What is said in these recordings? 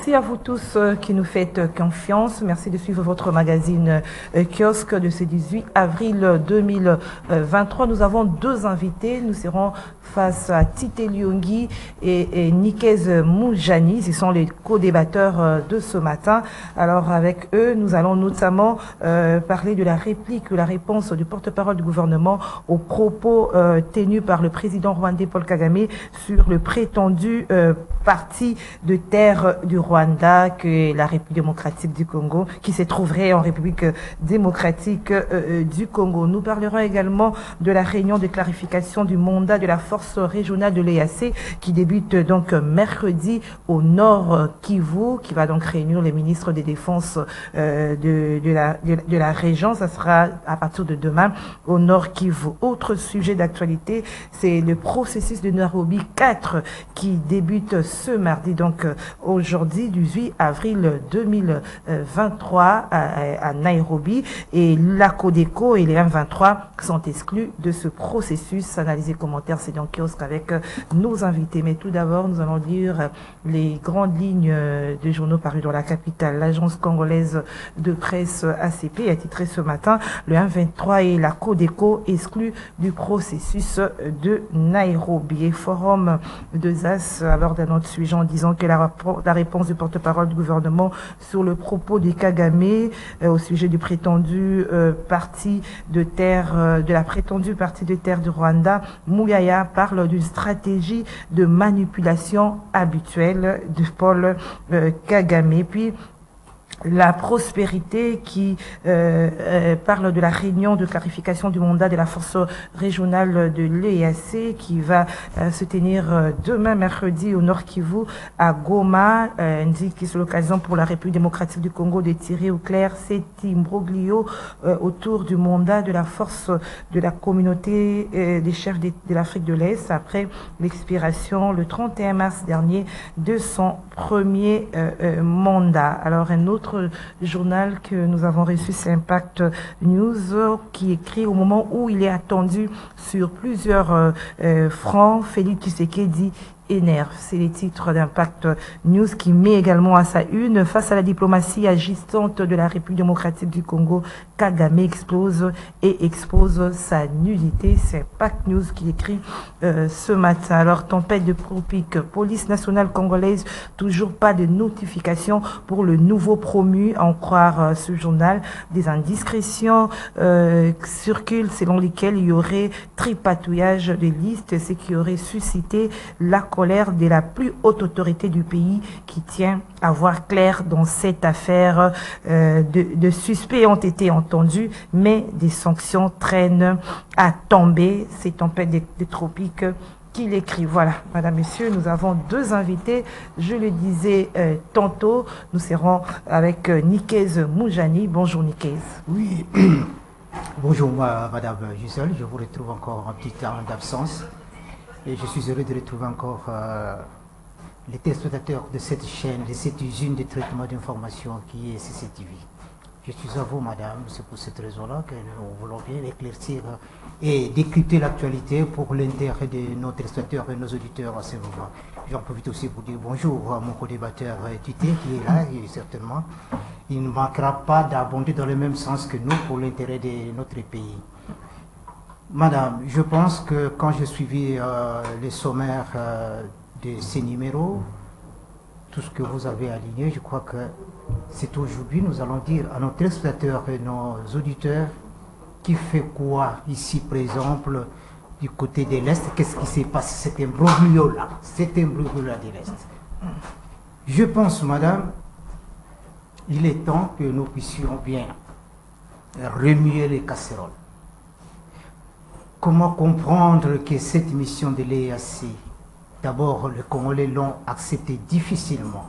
Merci à vous tous qui nous faites confiance. Merci de suivre votre magazine Kiosque de ce 18 avril 2023. Nous avons deux invités. Nous serons face à Tite Lyongi et Nikez Moujani. Ce sont les co-débatteurs de ce matin. Alors avec eux, nous allons notamment parler de la réplique ou la réponse du porte-parole du gouvernement aux propos tenus par le président rwandais Paul Kagame sur le prétendu parti de terre du Rwanda que la République démocratique du Congo, qui se trouverait en République démocratique du Congo. Nous parlerons également de la réunion de clarification du mandat de la force régionale de l'EAC qui débute donc mercredi au Nord Kivu, qui va donc réunir les ministres des Défenses de la région. Ça sera à partir de demain au Nord Kivu. Autre sujet d'actualité, c'est le processus de Nairobi 4 qui débute ce mardi, donc aujourd'hui, 18 avril 2023 à Nairobi, et la Codeco et les M23 sont exclus de ce processus. Analyse et commentaires, c'est dans Kiosque avec nos invités. Mais tout d'abord, nous allons lire les grandes lignes des journaux parus dans la capitale. L'agence congolaise de presse ACP a titré ce matin le M23 et la Codeco exclus du processus de Nairobi. Et Forum de ZAS aborde un autre sujet en disant que la réponse du porte-parole du gouvernement sur le propos de Kagame au sujet du prétendu parti de terre, de la prétendue partie de terre du Rwanda, Mouyaya parle d'une stratégie de manipulation habituelle de Paul Kagame. Puis la prospérité qui parle de la réunion de clarification du mandat de la force régionale de l'EAC qui va se tenir demain mercredi au Nord Kivu à Goma, indique que c'est l'occasion pour la République démocratique du Congo de tirer au clair cet imbroglio autour du mandat de la force de la communauté des chefs de l'Afrique de l'Est après l'expiration le 31 mars dernier de son premier mandat. Alors un autre journal que nous avons reçu, c'est Impact News, qui écrit au moment où il est attendu sur plusieurs fronts, Félix Tshisekedi énerve. C'est les titres d'Impact News qui met également à sa une. Face à la diplomatie agissante de la République démocratique du Congo, Kagame explose et expose sa nullité. C'est Impact News qui écrit ce matin. Alors, tempête de tropique, police nationale congolaise, toujours pas de notification pour le nouveau promu, à en croire ce journal. Des indiscrétions circulent selon lesquelles il y aurait tripatouillage de listes, ce qui aurait suscité la colère de la plus haute autorité du pays qui tient à voir clair dans cette affaire. De suspects ont été entendus, mais des sanctions traînent à tomber. Ces tempêtes des tropiques qu'il écrit. Voilà, madame, messieurs, nous avons deux invités. Je le disais tantôt, nous serons avec Nikez Moujani. Bonjour Nikez. Oui, bonjour madame Gisèle, je vous retrouve encore un petit temps d'absence. Et je suis heureux de retrouver encore les téléspectateurs de cette chaîne, de cette usine de traitement d'information qui est CCTV. Je suis à vous, madame, c'est pour cette raison-là que nous voulons bien éclaircir et décrypter l'actualité pour l'intérêt de nos téléspectateurs et nos auditeurs à ce moment. J'en profite aussi pour dire bonjour à mon co-débatteur Tite qui est là, et certainement, il ne manquera pas d'abonder dans le même sens que nous pour l'intérêt de notre pays. Madame, je pense que quand j'ai suivi les sommaires de ces numéros, tout ce que vous avez aligné, je crois que c'est aujourd'hui, nous allons dire à nos téléspectateurs et nos auditeurs qui fait quoi ici, par exemple, du côté de l'Est, qu'est-ce qui s'est passé, cet imbroglio-là de l'Est. Je pense, madame, il est temps que nous puissions bien remuer les casseroles. Comment comprendre que cette mission de l'EAC, d'abord les Congolais l'ont acceptée difficilement.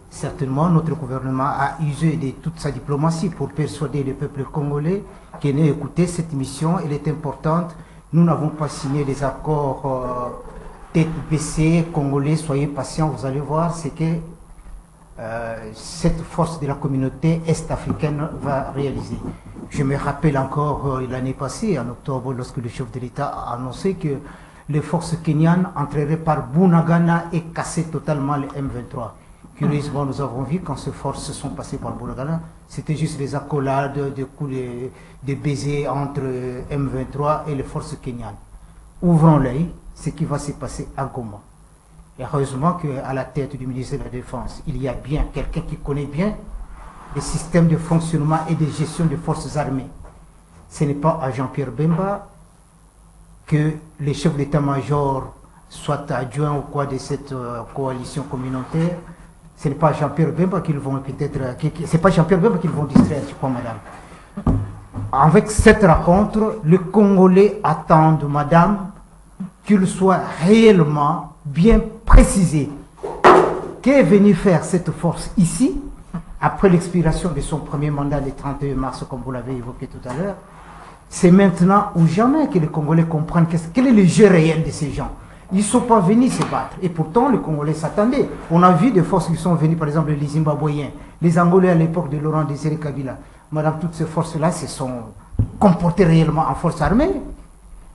Certainement, notre gouvernement a usé de toute sa diplomatie pour persuader le peuple congolais qu'il ait écouté cette mission, elle est importante. Nous n'avons pas signé les accords tête baissée, congolais, soyez patients, vous allez voir ce que cette force de la communauté est-africaine va réaliser. Je me rappelle encore l'année passée, en octobre, lorsque le chef de l'État a annoncé que les forces kenyanes entreraient par Bunagana et cassaient totalement le M23. Curieusement, nous avons vu quand ces forces se sont passées par Boulagala, c'était juste des accolades, des coups de baisers entre M23 et les forces kenyanes. Ouvrons l'œil, ce qui va se passer à Goma. Et heureusement qu'à la tête du ministère de la Défense, il y a bien quelqu'un qui connaît bien les systèmes de fonctionnement et de gestion des forces armées. Ce n'est pas à Jean-Pierre Bemba que les chefs d'état-major soient adjoints au quoi de cette coalition communautaire. Ce n'est pas Jean-Pierre Bemba qu'ils vont peut-être... C'est pas Jean-Pierre Bemba qu'ils vont distraire, je crois, madame. Avec cette rencontre, les Congolais attendent, madame, qu'il soit réellement bien précisé qu'est venu faire cette force ici, après l'expiration de son premier mandat le 31 mars, comme vous l'avez évoqué tout à l'heure. C'est maintenant ou jamais que les Congolais comprennent quel est le jeu réel de ces gens. Ils ne sont pas venus se battre. Et pourtant, les Congolais s'attendaient. On a vu des forces qui sont venues, par exemple, les Zimbabwéens, les Angolais à l'époque de Laurent Désiré Kabila. Madame, toutes ces forces-là se sont comportées réellement en force armée.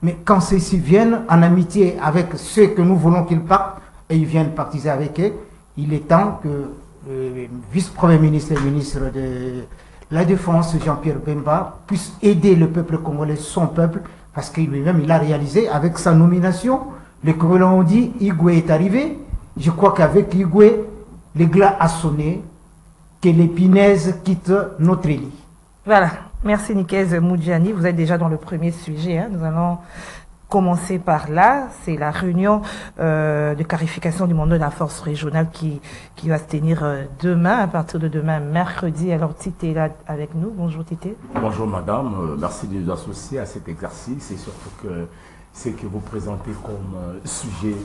Mais quand ceux-ci viennent en amitié avec ceux que nous voulons qu'ils partent, et ils viennent partiser avec eux, il est temps que le vice-premier ministre et ministre de la Défense, Jean-Pierre Bemba, puisse aider le peuple congolais, son peuple, parce que lui-même, il a réalisé avec sa nomination. Les Congolais ont dit, Igwe est arrivé. Je crois qu'avec Igwe, l'éclat a sonné, que l'épinaise quitte notre lit. Voilà. Merci Nikez Moudjani. Vous êtes déjà dans le premier sujet. Hein. Nous allons commencer par là. C'est la réunion de clarification du mandat de la force régionale qui va se tenir demain, à partir de demain, mercredi. Alors Tité est là avec nous. Bonjour Tité. Bonjour madame. Merci de nous associer à cet exercice et surtout que ce que vous présentez comme sujet,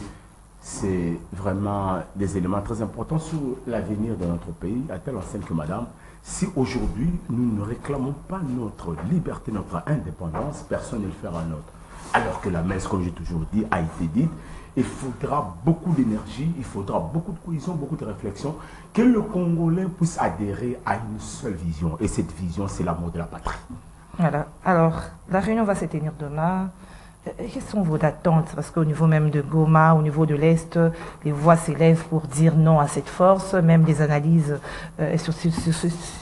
c'est vraiment des éléments très importants sur l'avenir de notre pays, à telle enseigne que madame, si aujourd'hui nous ne réclamons pas notre liberté, notre indépendance, personne ne le fera nôtre. Alors que la messe, comme j'ai toujours dit, a été dite, il faudra beaucoup d'énergie, il faudra beaucoup de cohésion, beaucoup de réflexion, que le Congolais puisse adhérer à une seule vision. Et cette vision, c'est l'amour de la patrie. Voilà. Alors, la réunion va se tenir demain. Quelles sont vos attentes? Parce qu'au niveau même de Goma, au niveau de l'Est, les voix s'élèvent pour dire non à cette force, même des analyses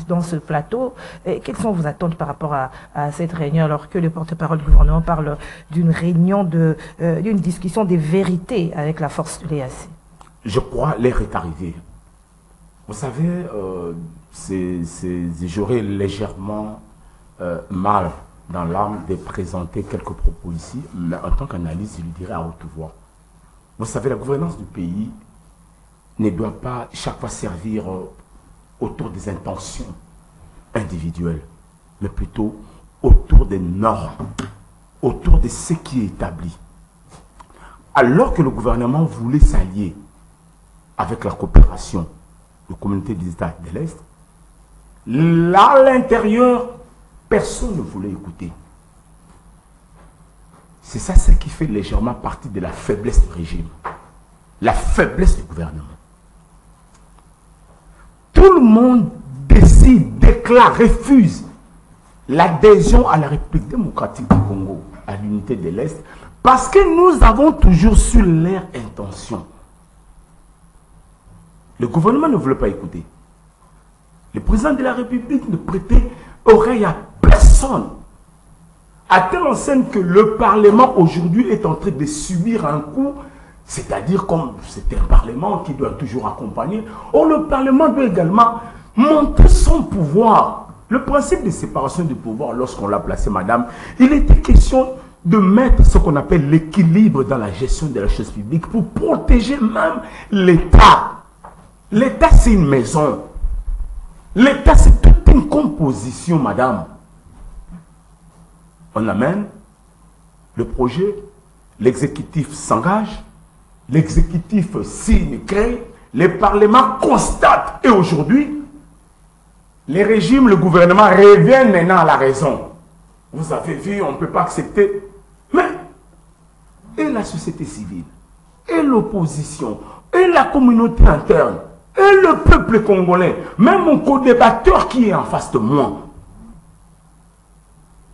dans ce plateau. Quelles sont vos attentes par rapport à cette réunion, alors que le porte-parole du gouvernement parle d'une réunion, d'une discussion des vérités avec la force de l'EAC? Je crois l'heure est arrivée. Vous savez, j'aurais légèrement mal dans l'âme de présenter quelques propos ici, mais en tant qu'analyste, je lui dirais à haute voix. Vous savez, la gouvernance du pays ne doit pas chaque fois servir autour des intentions individuelles, mais plutôt autour des normes, autour de ce qui est établi. Alors que le gouvernement voulait s'allier avec la coopération de communauté des États de l'Est, là, à l'intérieur, personne ne voulait écouter. C'est ça ce qui fait légèrement partie de la faiblesse du régime. La faiblesse du gouvernement. Tout le monde décide, déclare, refuse l'adhésion à la République démocratique du Congo, à l'unité de l'Est, parce que nous avons toujours su leur intention. Le gouvernement ne voulait pas écouter. Le président de la République ne prêtait oreille à personne. À telle enseigne que le Parlement aujourd'hui est en train de subir un coup, c'est-à-dire comme c'est un Parlement qui doit toujours accompagner. Or, le Parlement doit également montrer son pouvoir. Le principe de séparation du pouvoir, lorsqu'on l'a placé, madame, il était question de mettre ce qu'on appelle l'équilibre dans la gestion de la chose publique pour protéger même l'État. L'État, c'est une maison. L'État, c'est toute une composition, madame. On amène le projet, l'exécutif s'engage, l'exécutif signe, crée, les parlements constatent. Et aujourd'hui, les régimes, le gouvernement reviennent maintenant à la raison. Vous avez vu, on ne peut pas accepter. Mais, et la société civile, et l'opposition, et la communauté interne, et le peuple congolais, même mon co-débatteur qui est en face de moi,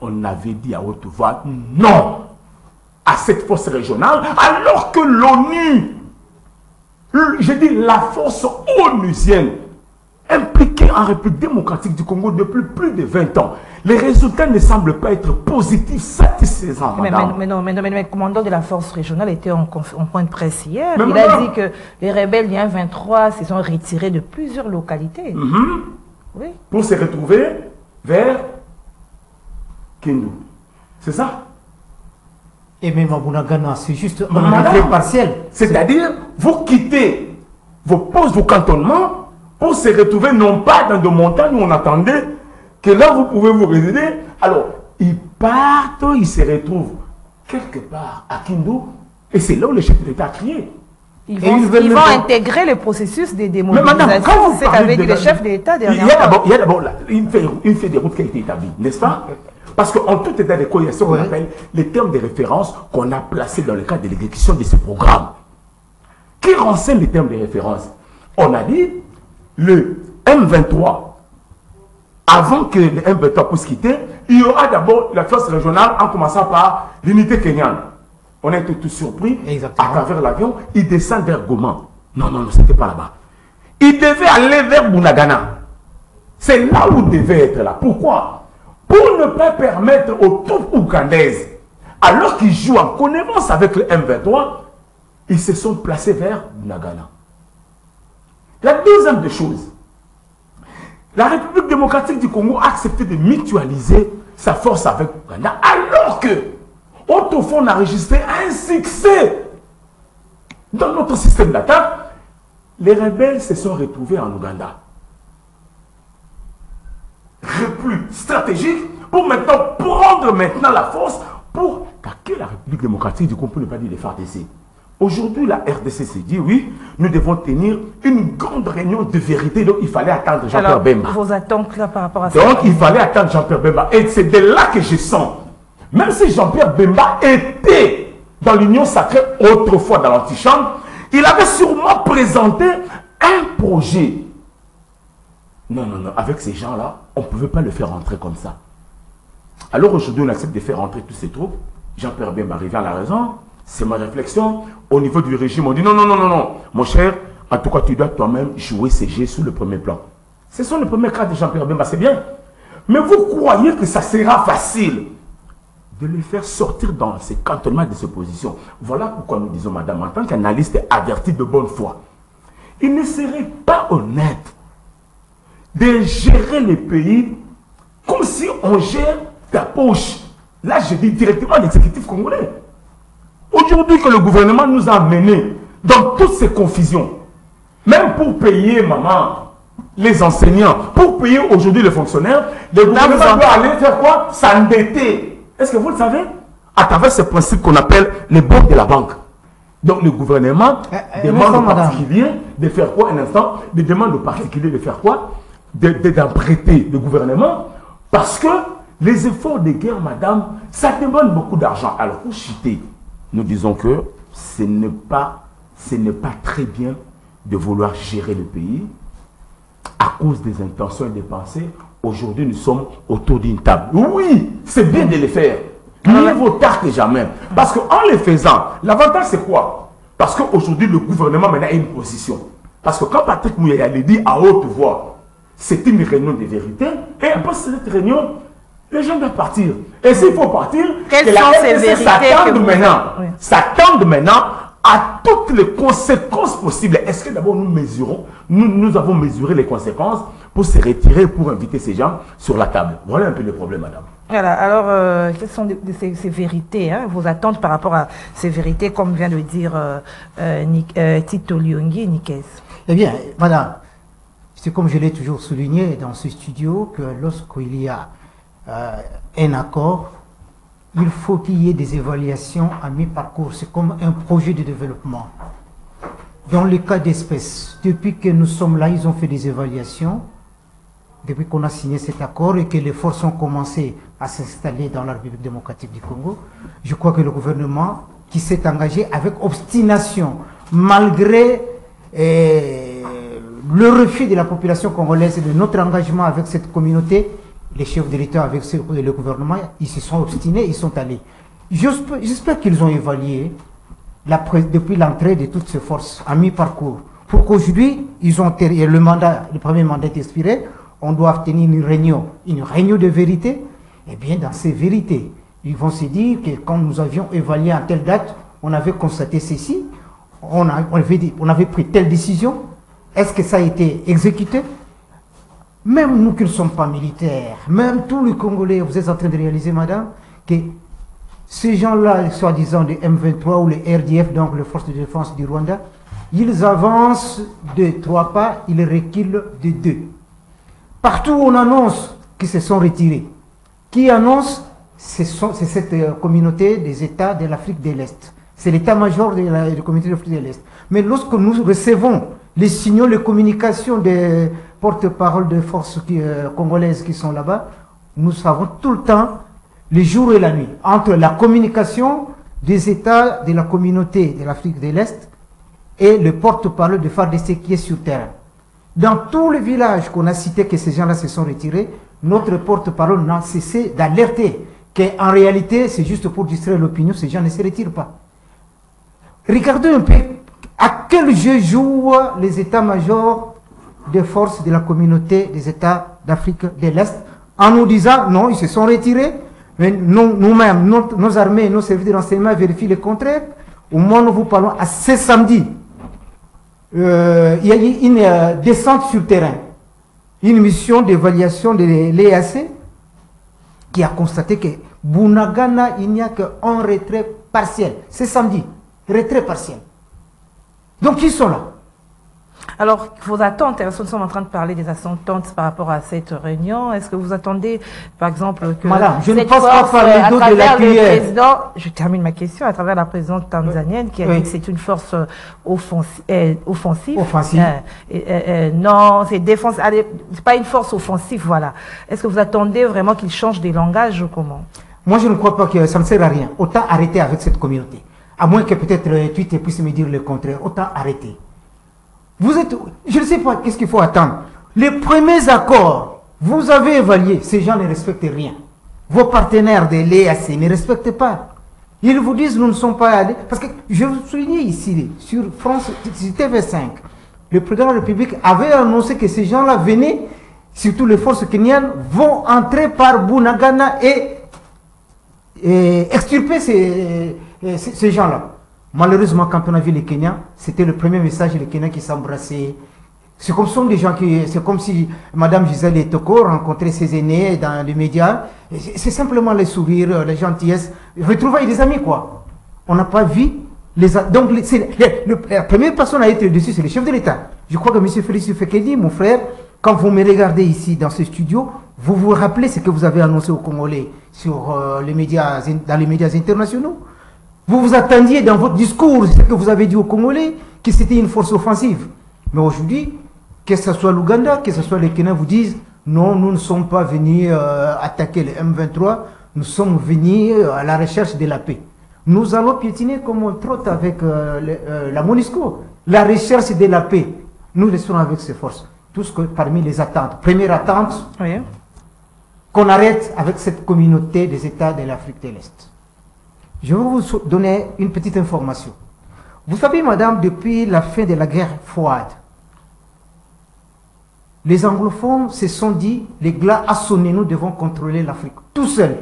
on avait dit à haute voix non à cette force régionale, alors que l'ONU je dis la force onusienne impliquée en République démocratique du Congo depuis plus de 20 ans. Les résultats ne semblent pas être positifs, satisfaisants, madame. Mais le commandant de la force régionale était en point de presse hier. Il a dit que les rebelles du 1-23 se sont retirés de plusieurs localités. Oui. Pour se retrouver vers Kindu. C'est ça? Et même à Bunagana, c'est juste un entrée partiel. C'est-à-dire, vous quittez vos postes, vos cantonnements, pour se retrouver non pas dans des montagnes où on attendait que là vous pouvez vous résider. Alors, ils partent, ils se retrouvent quelque part à Kindu, et c'est là où le chef de l'État a crié. Ils vont intégrer le processus des démobilisations. C'est qu'avait dit le chef de l'État dernièrement. Il y a d'abord une feuille de route qui a été établie, n'est-ce pas? Parce qu'en tout état de cause, il y a ce qu'on appelle les termes de référence qu'on a placés dans le cadre de l'exécution de ce programme. Qui renseigne les termes de référence? On a dit le M23, avant que le M23 puisse quitter, il y aura d'abord la force régionale en commençant par l'unité kenyane. On a été tous surpris. Exactement. À travers l'avion, il descend vers Goma. Non, ce n'était pas là-bas. Il devait aller vers Bunagana. C'est là où il devait être là. Pourquoi? Pour ne pas permettre aux troupes ougandaises, alors qu'ils jouent en connivence avec le M23, ils se sont placés vers Bunagana. La deuxième des choses, la République démocratique du Congo a accepté de mutualiser sa force avec Ouganda, alors que, autrefois, on a enregistré un succès dans notre système d'attaque. Les rebelles se sont retrouvés en Ouganda. Repli stratégique pour maintenant prendre la force pour attaquer la République démocratique du Congo, pour ne pas dire les FARDC. Aujourd'hui, la RDC s'est dit, oui, nous devons tenir une grande réunion de vérité. Donc, il fallait attendre Jean-Pierre Bemba. Vos attentes là par rapport à ça? Donc, il fallait attendre Jean-Pierre Bemba. Et c'est de là que je sens, même si Jean-Pierre Bemba était dans l'Union sacrée autrefois dans l'antichambre, il avait sûrement présenté un projet. Non, avec ces gens-là, on ne pouvait pas le faire rentrer comme ça. Alors aujourd'hui, on accepte de faire rentrer tous ces troupes. Jean-Pierre Bemba arrive à la raison. C'est ma réflexion. Au niveau du régime, on dit non, mon cher, en tout cas, tu dois toi-même jouer ces jeux sur le premier plan. Ce sont les premiers cas de Jean-Pierre Bemba, c'est bien. Mais vous croyez que ça sera facile de les faire sortir dans ces cantonnements de ces positions? Voilà pourquoi nous disons, madame, en tant qu'analyste averti de bonne foi, il ne serait pas honnête de gérer les pays comme si on gère ta poche. Là, je dis directement à l'exécutif congolais. Aujourd'hui, que le gouvernement nous a menés dans toutes ces confusions, même pour payer, maman, les enseignants, pour payer aujourd'hui les fonctionnaires, le gouvernement doit aller faire quoi? S'endetter. Est-ce que vous le savez? À travers ce principe qu'on appelle les banques de la banque. Donc le gouvernement demande aux particuliers de faire quoi? Un instant, il demande aux particuliers de faire quoi? D'emprunter le gouvernement, parce que les efforts de guerre, madame, ça demande beaucoup d'argent. Alors pour chuter, nous disons que ce n'est pas très bien de vouloir gérer le pays à cause des intentions et des pensées. Aujourd'hui, nous sommes autour d'une table. Oui, c'est bien de les faire. Mieux vaut tard que jamais. Parce qu'en les faisant, l'avantage c'est quoi? Parce qu'aujourd'hui, le gouvernement maintenant a une position. Parce que quand Patrick Mouyaya le dit à haute voix, c'est une réunion de vérité, et après cette réunion, les gens doivent partir. Et s'il faut partir, quelles sont ces vérités s'attendent maintenant à toutes les conséquences possibles. Est-ce que d'abord nous avons mesuré les conséquences pour se retirer, pour inviter ces gens sur la table? Voilà un peu le problème, madame. Voilà, alors, quelles sont ces vérités, vos attentes par rapport à ces vérités, comme vient de dire Tito Lyongi et Nikes? Eh bien, madame, c'est comme je l'ai toujours souligné dans ce studio, que lorsqu'il y a un accord, il faut qu'il y ait des évaluations à mi-parcours. C'est comme un projet de développement. Dans le cas d'espèce, depuis que nous sommes là, ils ont fait des évaluations, depuis qu'on a signé cet accord et que les forces ont commencé à s'installer dans la République démocratique du Congo. Je crois que le gouvernement qui s'est engagé avec obstination, malgré le refus de la population congolaise et de notre engagement avec cette communauté, les chefs de l'État avec le gouvernement, ils se sont obstinés, ils sont allés. J'espère qu'ils ont évalué depuis l'entrée de toutes ces forces à mi-parcours. Pour qu'aujourd'hui, le premier mandat est expiré, on doit tenir une réunion de vérité. Eh bien, dans ces vérités, ils vont se dire que quand nous avions évalué à telle date, on avait constaté ceci, on avait pris telle décision. Est-ce que ça a été exécuté? Même nous qui ne sommes pas militaires, même tous les Congolais, vous êtes en train de réaliser, madame, que ces gens-là, soi-disant des M23 ou les RDF, donc les forces de défense du Rwanda, ils avancent de 3 pas, ils reculent de 2. Partout où on annonce qu'ils se sont retirés, qui annonce, c'est cette communauté des États de l'Afrique de l'Est. C'est l'état-major de la communauté de l'Afrique de l'Est. Mais lorsque nous recevons les signaux, les communications des porte-parole des forces congolaises qui sont là-bas, nous savons tout le temps, les jours et la nuit, entre la communication des États de la communauté de l'Afrique de l'Est et le porte-parole de FARDC qui est sur terrain. Dans tous les villages qu'on a cités que ces gens-là se sont retirés, notre porte-parole n'a cessé d'alerter qu'en réalité, c'est juste pour distraire l'opinion, ces gens ne se retirent pas. Regardez un peu à quel jeu jouent les états-majors des forces de la communauté des États d'Afrique de l'Est en nous disant non, ils se sont retirés, mais nous-mêmes, nos armées, nos services de renseignement vérifient le contraire. Au moment où nous vous parlons, à ce samedi, il y a eu une descente sur terrain, une mission d'évaluation de l'EAC qui a constaté que Bunagana, il n'y a qu'un retrait partiel. C'est samedi, retrait partiel. Donc ils sont là. Alors, vos attentes, nous sommes en train de parler des attentes par rapport à cette réunion. Est-ce que vous attendez, par exemple, que Madame, je ne cette passe pas force, par le dos de la cuillère. Je termine ma question, à travers la présidente tanzanienne qui a dit que c'est une force offensive. Non, c'est défense. C'est pas une force offensive, voilà. Est-ce que vous attendez vraiment qu'il change des langages ou comment? Moi, je ne crois pas que ça ne sert à rien. Autant arrêter avec cette communauté. À moins que peut-être Twitter puisse me dire le contraire. Autant arrêter. Vous êtes, je ne sais pas qu'est-ce qu'il faut attendre. Les premiers accords, vous avez évalué, ces gens ne respectent rien. Vos partenaires de l'EAC ne respectent pas. Ils vous disent nous ne sommes pas allés. Parce que je vous souligne ici, sur France TV5, le président de la République avait annoncé que ces gens-là venaient, surtout les forces kenyanes, vont entrer par Bunagana et extirper ces gens-là. Malheureusement, quand on a vu les Kenyans, c'était le premier message des Kenyans qui s'embrassaient. C'est comme c'est comme si Madame Gisèle Etoko rencontrait ses aînés dans les médias. C'est simplement les sourires, les gentillesses, retrouvailles des amis, quoi. On n'a pas vu donc la première personne à être dessus, c'est le chef de l'État. Je crois que M. Félix Fekedi, mon frère, quand vous me regardez ici dans ce studio, vous vous rappelez ce que vous avez annoncé aux Congolais sur dans les médias internationaux. Vous vous attendiez dans votre discours, ce que vous avez dit aux Congolais, que c'était une force offensive. Mais aujourd'hui, que ce soit l'Ouganda, que ce soit les Kenyans, vous disent non, nous ne sommes pas venus attaquer les M23, nous sommes venus à la recherche de la paix. Nous allons piétiner comme on trotte avec la MONUSCO, la recherche de la paix. Nous restons avec ces forces. Tout ce que parmi les attentes. Première attente, oui, qu'on arrête avec cette communauté des États de l'Afrique de l'Est. Je vais vous donner une petite information. Vous savez, madame, depuis la fin de la guerre froide, les anglophones se sont dit, les glas a sonné, nous devons contrôler l'Afrique. Tout seuls.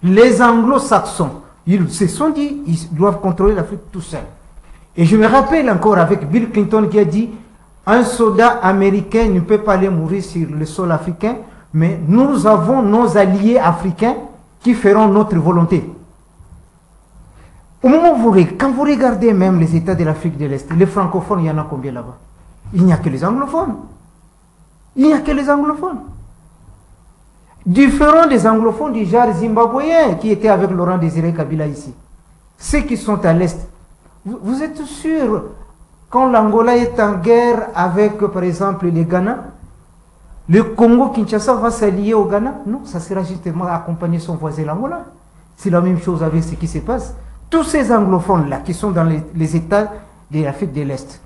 Les anglo-saxons, ils se sont dit, ils doivent contrôler l'Afrique tout seuls. Et je me rappelle encore avec Bill Clinton qui a dit, un soldat américain ne peut pas aller mourir sur le sol africain, mais nous avons nos alliés africains qui feront notre volonté. Au moment où quand vous regardez même les États de l'Afrique de l'Est, les francophones, il y en a combien là-bas? Il n'y a que les anglophones. Il n'y a que les anglophones. Différents des anglophones du genre zimbabwéen qui étaient avec Laurent Désiré Kabila ici. Ceux qui sont à l'Est. Vous êtes sûr, quand l'Angola est en guerre avec, par exemple, les Ghana, le Congo-Kinshasa va s'allier au Ghana? Non, ça sera justement accompagner son voisin l'Angola. C'est la même chose avec ce qui se passe. Tous ces anglophones-là qui sont dans les États de l'Afrique de l'Est,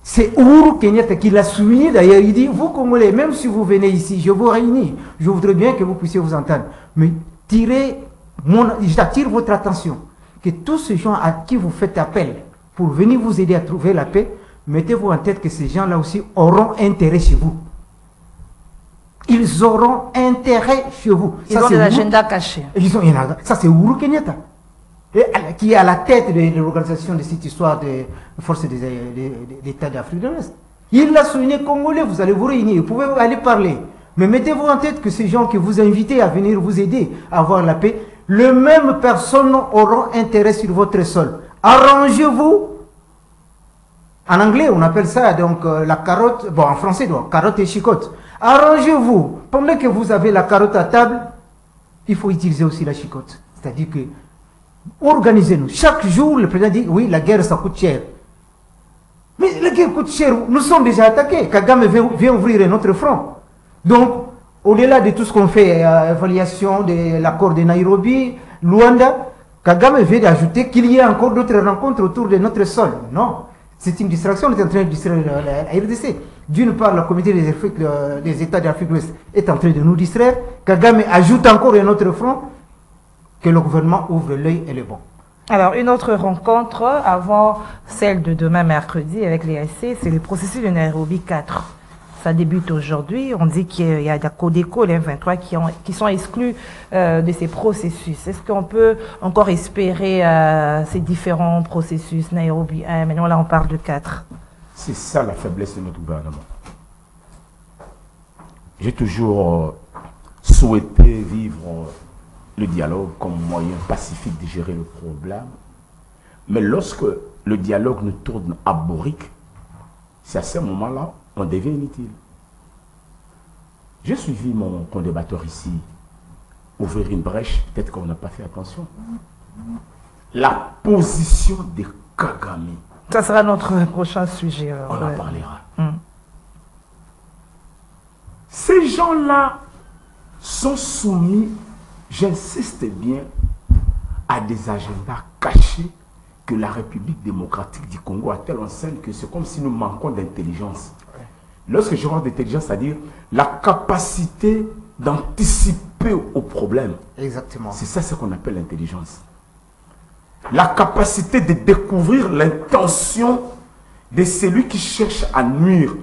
c'est Uhuru Kenyatta qui l'a souligné d'ailleurs. Il dit, vous Congolais, même si vous venez ici, je vous réunis, je voudrais bien que vous puissiez vous entendre. Mais j'attire votre attention que tous ces gens à qui vous faites appel pour venir vous aider à trouver la paix, mettez-vous en tête que ces gens-là aussi auront intérêt chez vous. Ils auront intérêt chez vous. Ils ont des agendas cachés. Ça, c'est Uhuru Kenyatta, qui est à la tête de l'organisation de cette histoire de forces d'État d'Afrique de l'Ouest. Il l'a souligné congolais, vous allez vous réunir, vous pouvez aller parler. Mais mettez-vous en tête que ces gens que vous invitez à venir vous aider à avoir la paix, les mêmes personnes auront intérêt sur votre sol. Arrangez-vous. En anglais, on appelle ça donc la carotte, bon en français, donc carotte et chicotte. Arrangez-vous. Pendant que vous avez la carotte à table, il faut utiliser aussi la chicotte. C'est-à-dire que organisez-nous. Chaque jour, le président dit, oui, la guerre, ça coûte cher. Mais la guerre coûte cher. Nous sommes déjà attaqués. Kagame vient ouvrir notre front. Donc, au-delà de tout ce qu'on fait, évaluation de l'accord de Nairobi, Luanda, Kagame vient d'ajouter qu'il y ait encore d'autres rencontres autour de notre sol. Non. C'est une distraction. On est en train de distraire la RDC. D'une part, le comité des États d'Afrique de l'Ouest est en train de nous distraire. Kagame ajoute encore un autre front. Que le gouvernement ouvre l'œil et le bon. Alors, une autre rencontre avant celle de demain mercredi avec les SC, c'est le processus de Nairobi 4. Ça débute aujourd'hui. On dit qu'il y a des Codeco, les M23, qui sont exclus de ces processus. Est-ce qu'on peut encore espérer ces différents processus, Nairobi 1, maintenant là on parle de 4? C'est ça la faiblesse de notre gouvernement. J'ai toujours souhaité vivre le dialogue comme moyen pacifique de gérer le problème. Mais lorsque le dialogue nous tourne à bourrique, c'est à ce moment-là on devient inutile. J'ai suivi mon condébatteur ici ouvrir une brèche, peut-être qu'on n'a pas fait attention. La position de Kagame. Ça sera notre prochain sujet. On en parlera. Ces gens-là sont soumis, j'insiste bien, à des agendas cachés que la République démocratique du Congo a telle enseigne que c'est comme si nous manquons d'intelligence. Lorsque je parle d'intelligence, c'est-à-dire la capacité d'anticiper aux problèmes. Exactement. C'est ça ce qu'on appelle l'intelligence. La capacité de découvrir l'intention de celui qui cherche à nuire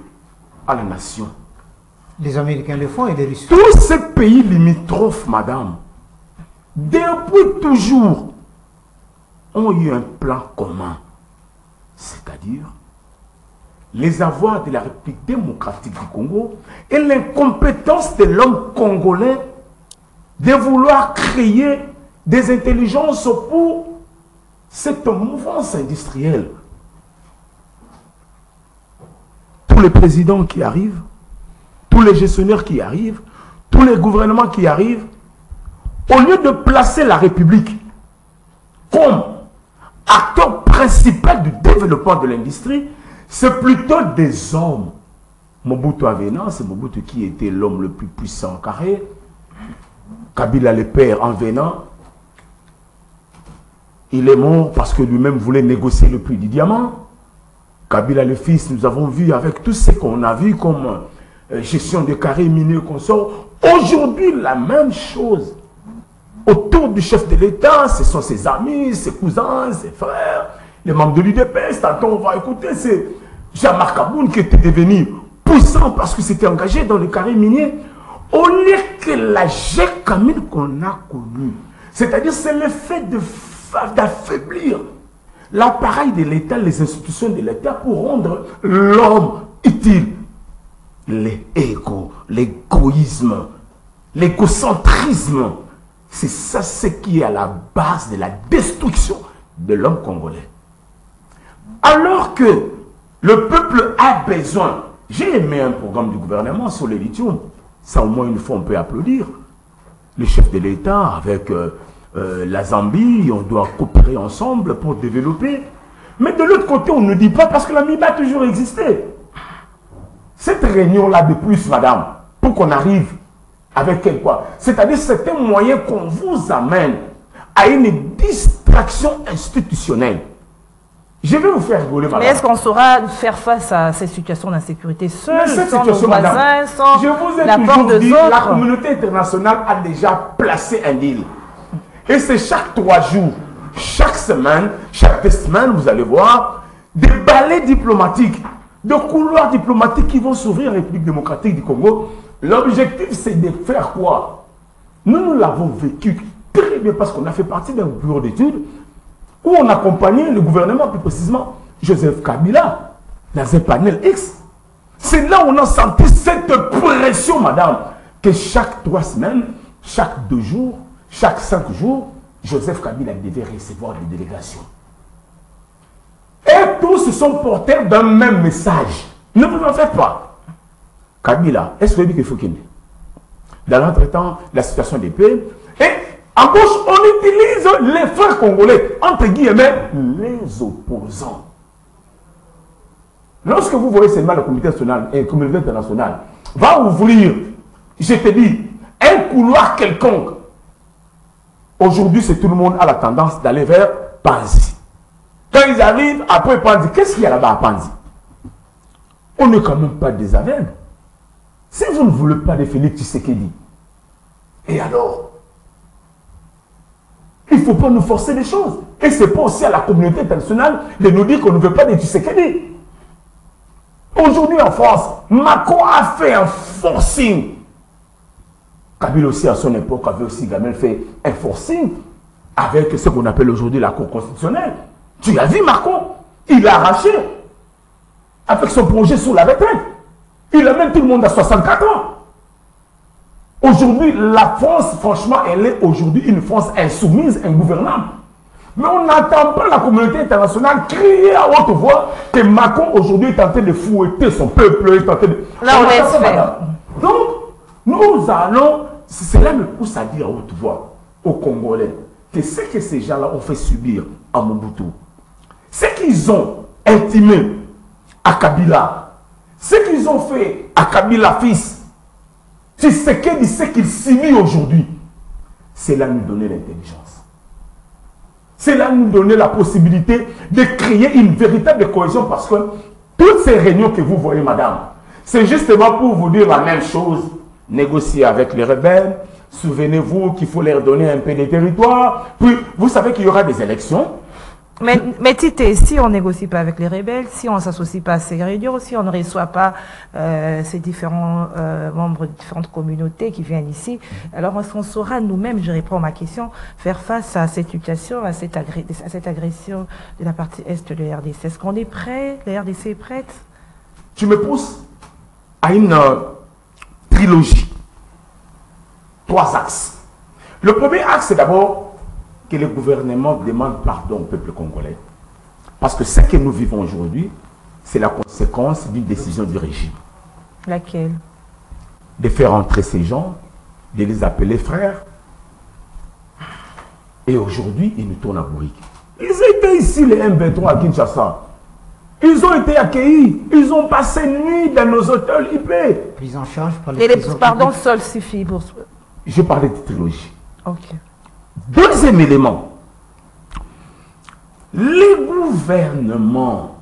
à la nation. Les Américains le font et les Russes. Tous ces pays limitrophes, madame, depuis toujours, ont eu un plan commun. C'est-à-dire les avoirs de la République démocratique du Congo et l'incompétence de l'homme congolais de vouloir créer des intelligences pour cette mouvance industrielle. Tous les présidents qui arrivent, tous les gestionnaires qui arrivent, tous les gouvernements qui arrivent, au lieu de placer la République comme acteur principal du développement de l'industrie, c'est plutôt des hommes. Mobutu en venant, c'est Mobutu qui était l'homme le plus puissant en carré. Kabila le père en venant, il est mort parce que lui-même voulait négocier le prix du diamant. Kabila le fils, nous avons vu avec tout ce qu'on a vu comme gestion de carré minier qu'on sort. Aujourd'hui, la même chose. Autour du chef de l'État, ce sont ses amis, ses cousins, ses frères, les membres de l'UDPS. Tantôt, on va écouter, c'est Jean-Marc Aboun qui était devenu puissant parce qu'il s'était engagé dans le carré minier. Au lieu que la Gécamine qu'on a connue, c'est-à-dire c'est le fait d'affaiblir l'appareil de l'État, les institutions de l'État pour rendre l'homme utile. L'égoïsme, l'égocentrisme, c'est ça ce qui est à la base de la destruction de l'homme congolais. Alors que le peuple a besoin, j'ai aimé un programme du gouvernement sur le lithium, ça au moins une fois on peut applaudir. Le chef de l'État avec la Zambie, on doit coopérer ensemble pour développer. Mais de l'autre côté, on ne dit pas parce que la MIBA a toujours existé. Cette réunion-là de plus, madame, pour qu'on arrive avec quel quoi? C'est-à-dire c'est un moyen qu'on vous amène à une distraction institutionnelle. Je vais vous faire rigoler, madame. Mais est-ce qu'on saura faire face à ces situations d'insécurité seul, sans nos voisins, madame, sans je vous ai l'apport toujours dit, des autres? la communauté internationale a déjà placé un deal. Et c'est chaque 3 jours, chaque semaine, vous allez voir, des balais diplomatiques, de couloirs diplomatiques qui vont s'ouvrir en République démocratique du Congo. L'objectif, c'est de faire quoi? Nous l'avons vécu très bien parce qu'on a fait partie d'un bureau d'études où on accompagnait le gouvernement, plus précisément Joseph Kabila, dans un panel X. C'est là où on a senti cette pression, madame, que chaque 3 semaines, chaque 2 jours, chaque 5 jours, Joseph Kabila devait recevoir des délégations. Et tous se sont porteurs d'un même message. Ne vous en faites pas. Kabila, est-ce que vous dites qu'il faut qu'il ait? Dans l'entretemps, la situation des paix. Et à gauche, on utilise les frères congolais, entre guillemets, les opposants. Lorsque vous voyez seulement la communauté nationale et la communauté internationale va ouvrir, je te dis, un couloir quelconque, aujourd'hui, c'est tout le monde a la tendance d'aller vers Panzi. Quand ils arrivent, après Panzi, qu'est-ce qu'il y a là-bas à Panzi? On n'est quand même pas des aveugles. Si vous ne voulez pas de Félix Tshisekedi, et alors? Il ne faut pas nous forcer les choses. Et ce n'est pas aussi à la communauté internationale de nous dire qu'on ne veut pas de Tshisekedi. Aujourd'hui en France, Macron a fait un forcing. Kabila aussi à son époque avait aussi également fait un forcing avec ce qu'on appelle aujourd'hui la Cour constitutionnelle. Tu as vu Macron? Il a arraché avec son projet sur la retraite. Il amène tout le monde à 64 ans. Aujourd'hui, la France, franchement, elle est aujourd'hui une France insoumise, ingouvernable. Mais on n'entend pas la communauté internationale crier à haute voix que Macron aujourd'hui est en train de fouetter son peuple. Est en train de... Là, on laisse faire. Donc, nous allons, cela me pousse à dire à haute voix aux Congolais que ce que ces gens-là ont fait subir à Mobutu, ce qu'ils ont intimé à Kabila, ce qu'ils ont fait à Kabila fils, c'est ce qu'il subit aujourd'hui, c'est là nous donner l'intelligence. C'est là nous donner la possibilité de créer une véritable cohésion parce que toutes ces réunions que vous voyez, madame, c'est justement pour vous dire la même chose. Négocier avec les rebelles. Souvenez-vous qu'il faut leur donner un peu de territoire. Puis, vous savez qu'il y aura des élections. Mais Tite, si on ne négocie pas avec les rebelles, si on ne s'associe pas à ces réunions, si on ne reçoit pas ces différents membres de différentes communautés qui viennent ici, alors est-ce qu'on saura nous-mêmes, je réponds à ma question, faire face à cette situation, à cette agression de la partie est de la RDC? Est-ce qu'on est prêt? La RDC est prête? Tu me pousses à une trilogie. 3 axes. Le premier axe, c'est d'abord que le gouvernement demande pardon au peuple congolais. Parce que ce que nous vivons aujourd'hui, c'est la conséquence d'une décision du régime. Laquelle? De faire entrer ces gens, de les appeler frères. Et aujourd'hui, ils nous tournent à bourrique. Ils étaient ici, les M23 à Kinshasa. Ils ont été accueillis. Ils ont passé nuit dans nos hôtels IP. Prise en charge par les pardon, seul suffit pour... Je parlais de trilogie. Ok. Deuxième élément, les gouvernements,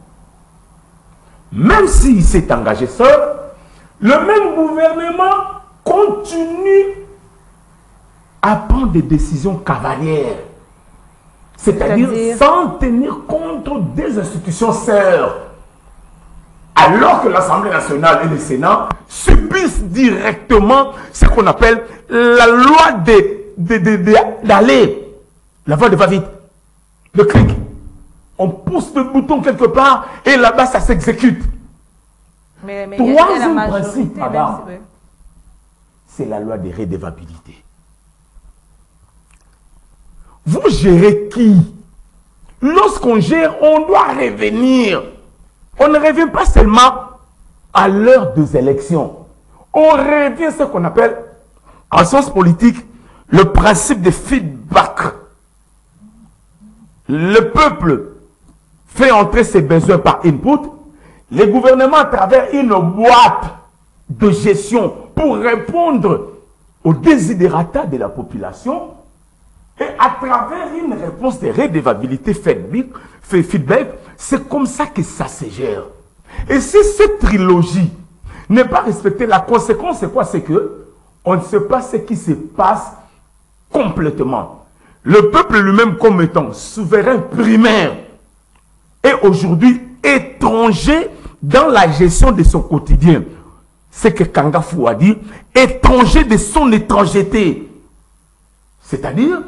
même s'il s'est engagé seul, le même gouvernement continue à prendre des décisions cavalières. C'est-à-dire sans tenir compte des institutions sœurs. Alors que l'Assemblée nationale et le Sénat subissent directement ce qu'on appelle la loi d'aller, la voie de va-vite, le clic. On pousse le bouton quelque part et là-bas ça s'exécute. Mais troisième principe, madame, c'est la loi de redevabilité. Vous gérez qui? Lorsqu'on gère, on doit revenir. On ne revient pas seulement à l'heure des élections. On revient à ce qu'on appelle, en sciences politiques, le principe de feedback. Le peuple fait entrer ses besoins par input. Les gouvernements, à travers une boîte de gestion pour répondre aux desiderata de la population, et à travers une réponse de redevabilité feedback, c'est comme ça que ça se gère. Et si cette trilogie n'est pas respectée, la conséquence c'est quoi? C'est que on ne sait pas ce qui se passe complètement. Le peuple lui-même comme étant souverain primaire. Et aujourd'hui, étranger dans la gestion de son quotidien. C'est que Kangafou a dit, étranger de son étrangeté. C'est-à-dire,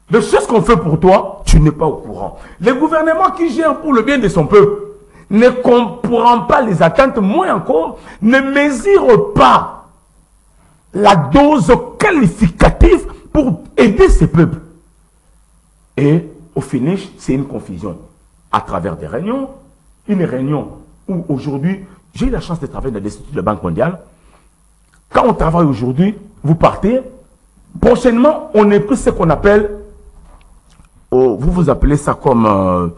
les choses qu'on fait pour toi, tu n'es pas au courant. Le gouvernement qui gère pour le bien de son peuple ne comprend pas les attentes, moins encore, ne mesure pas la dose qualificative pour aider ces peuples. Et au finish, c'est une confusion. À travers des réunions, une réunion où aujourd'hui, j'ai eu la chance de travailler dans l'Institut de la Banque mondiale. Quand on travaille aujourd'hui, vous partez, prochainement, on n'est plus ce qu'on appelle, vous appelez ça comme,